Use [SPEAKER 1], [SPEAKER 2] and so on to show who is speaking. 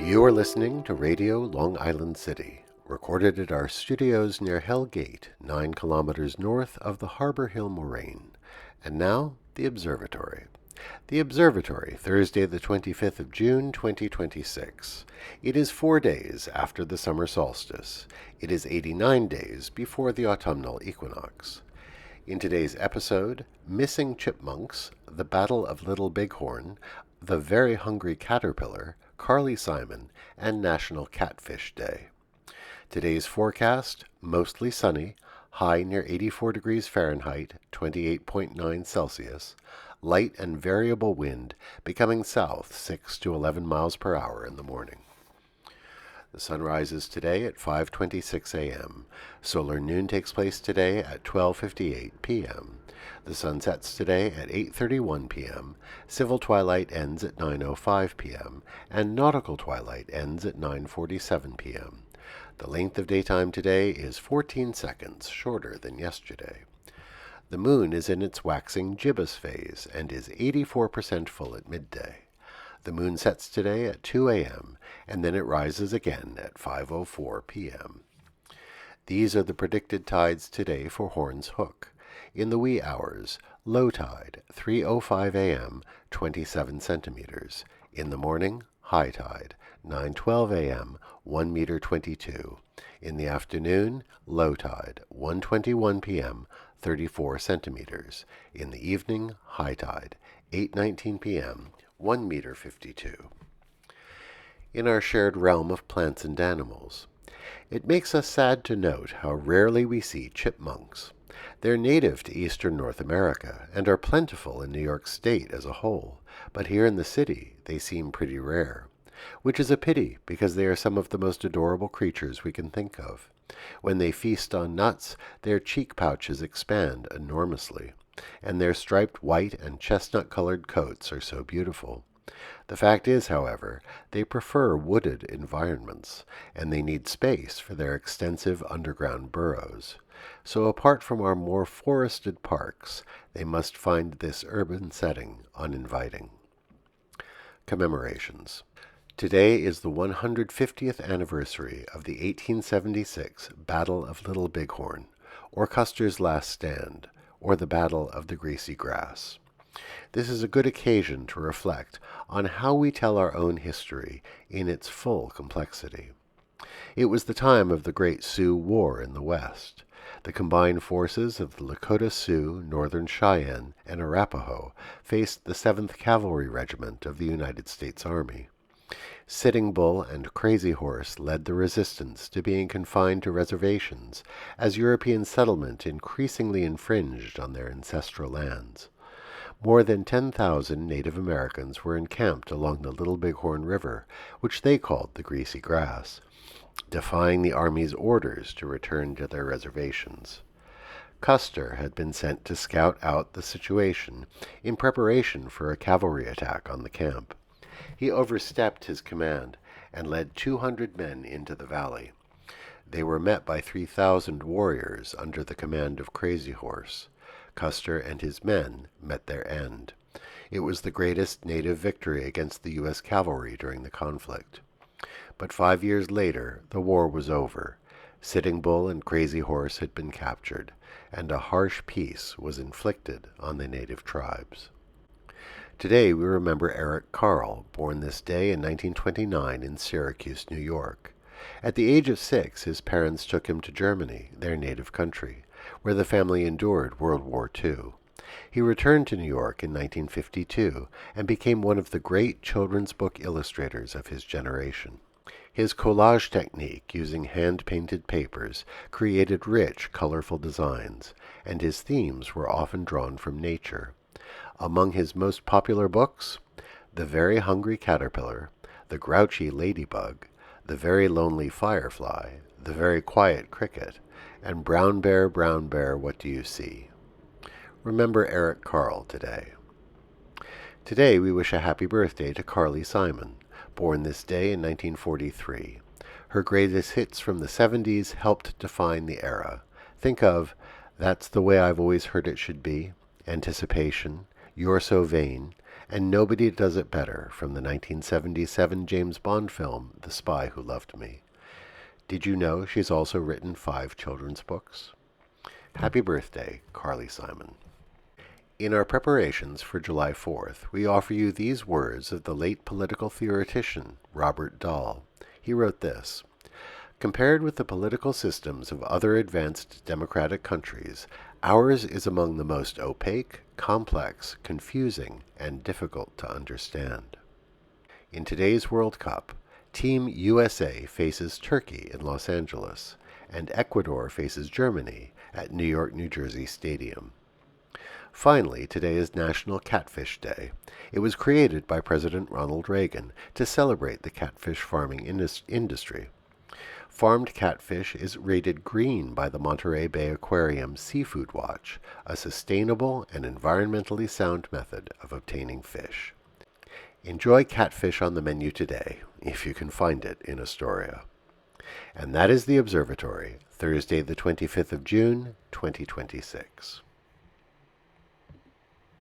[SPEAKER 1] You are listening to Radio Long Island City, recorded at our studios near Hell Gate, 9 kilometers north of the Harbor Hill Moraine. And now, the Observatory. The Observatory, Thursday the 25th of June, 2026. It is 4 days after the summer solstice. It is 89 days before the autumnal equinox. In today's episode, Missing Chipmunks, the Battle of Little Bighorn, the Very Hungry Caterpillar, Carly Simon, and National Catfish Day. Today's forecast, mostly sunny, high near 84 degrees Fahrenheit, 28.9 Celsius, light and variable wind becoming south 6 to 11 miles per hour in the morning. The sun rises today at 5:26 a.m. Solar noon takes place today at 12:58 p.m. The sun sets today at 8:31 p.m. Civil twilight ends at 9:05 p.m. and nautical twilight ends at 9:47 p.m. The length of daytime today is 14 seconds, shorter than yesterday. The moon is in its waxing gibbous phase and is 84% full at midday. The moon sets today at 2 a.m., and then it rises again at 5:04 p.m. These are the predicted tides today for Horn's Hook. In the wee hours, low tide, 3:05 a.m., 27 centimeters. In the morning, high tide, 9:12 a.m., 1 meter 22. In the afternoon, low tide, 1:21 p.m., 34 centimeters. In the evening, high tide, 8:19 p.m., 1 meter 52. In our shared realm of plants and animals, it makes us sad to note how rarely we see chipmunks. They're native to eastern North America and are plentiful in New York State as a whole, but here in the city they seem pretty rare, which is a pity because they are some of the most adorable creatures we can think of. When they feast on nuts, their cheek pouches expand enormously, and their striped white and chestnut-colored coats are so beautiful. The fact is, however, they prefer wooded environments, and they need space for their extensive underground burrows. So apart from our more forested parks, they must find this urban setting uninviting. Commemorations. Today is the 150th anniversary of the 1876 Battle of Little Bighorn, or Custer's Last Stand, or the Battle of the Greasy Grass. This is a good occasion to reflect on how we tell our own history in its full complexity. It was the time of the Great Sioux War in the West. The combined forces of the Lakota Sioux, Northern Cheyenne, and Arapaho faced the 7th Cavalry Regiment of the United States Army. Sitting Bull and Crazy Horse led the resistance to being confined to reservations as European settlement increasingly infringed on their ancestral lands. More than 10,000 Native Americans were encamped along the Little Bighorn River, which they called the Greasy Grass, defying the Army's orders to return to their reservations. Custer had been sent to scout out the situation in preparation for a cavalry attack on the camp. He overstepped his command and led 200 men into the valley. They were met by 3,000 warriors under the command of Crazy Horse. Custer and his men met their end. It was the greatest native victory against the U.S. cavalry during the conflict. But 5 years later, the war was over. Sitting Bull and Crazy Horse had been captured, and a harsh peace was inflicted on the native tribes. Today we remember Eric Carle, born this day in 1929 in Syracuse, New York. At the age of 6, his parents took him to Germany, their native country, where the family endured World War II. He returned to New York in 1952 and became one of the great children's book illustrators of his generation. His collage technique, using hand-painted papers, created rich, colorful designs, and his themes were often drawn from nature. Among his most popular books, The Very Hungry Caterpillar, The Grouchy Ladybug, The Very Lonely Firefly, The Very Quiet Cricket, and Brown Bear, What Do You See? Remember Eric Carle today. Today we wish a happy birthday to Carly Simon, born this day in 1943. Her greatest hits from the 70s helped define the era. Think of That's the Way I've Always Heard It Should Be, Anticipation, You're So Vain, And nobody does it better from the 1977 James Bond film, The Spy Who Loved Me. Did you know she's also written 5 children's books? Happy birthday, Carly Simon. In our preparations for July 4th, we offer you these words of the late political theoretician Robert Dahl. He wrote this: "Compared with the political systems of other advanced democratic countries, ours is among the most opaque, complex, confusing, and difficult to understand." In today's World Cup, Team USA faces Turkey in Los Angeles, and Ecuador faces Germany at New York, New Jersey Stadium. Finally, today is National Catfish Day. It was created by President Ronald Reagan to celebrate the catfish farming industry. Farmed catfish is rated green by the Monterey Bay Aquarium Seafood Watch, a sustainable and environmentally sound method of obtaining fish. Enjoy catfish on the menu today, if you can find it in Astoria. And that is the Observatory, Thursday the 25th of June, 2026.